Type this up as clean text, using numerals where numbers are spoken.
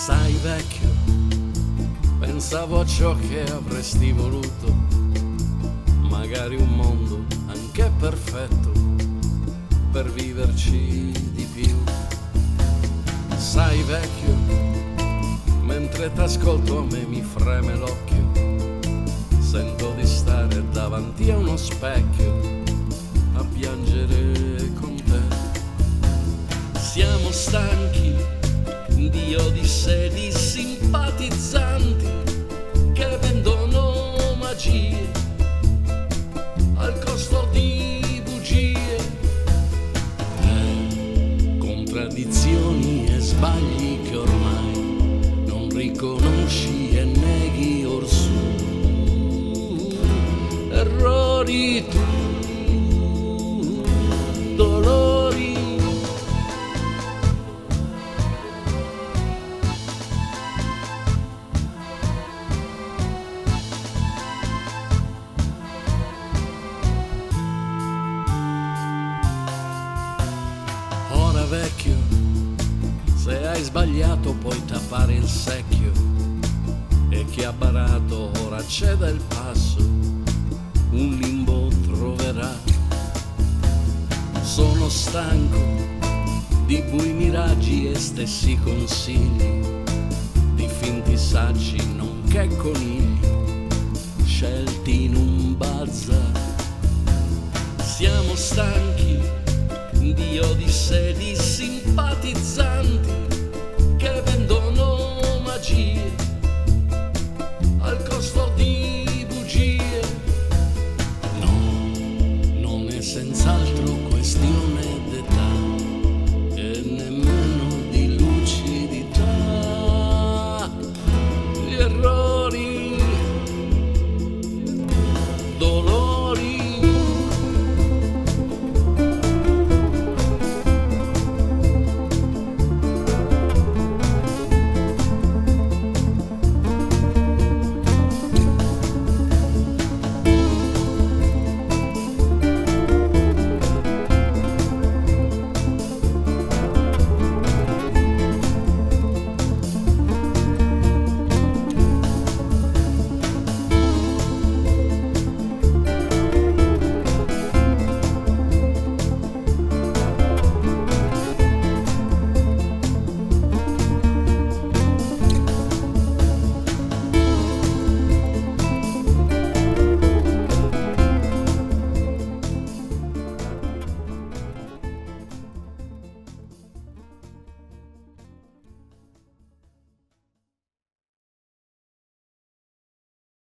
Sai vecchio, pensavo a ciò che avresti voluto, magari un mondo anche perfetto per viverci di più. Sai vecchio, mentre t'ascolto a me mi freme l'occhio, sento di stare davanti a uno specchio a piangere con te. Siamo stanchi di odissee di simpatizzanti che vendono magie al costo di bugie, contraddizioni e sbagli che ormai non riconosci e neghi orsù, errori tu, dolori. Ora vecchio, se hai sbagliato puoi tappare il secchio, e chi ha barato ora ceda il passo, un limbo troverà. Sono stanco di bui miraggi e stessi consigli, di finti saggi nonché conigli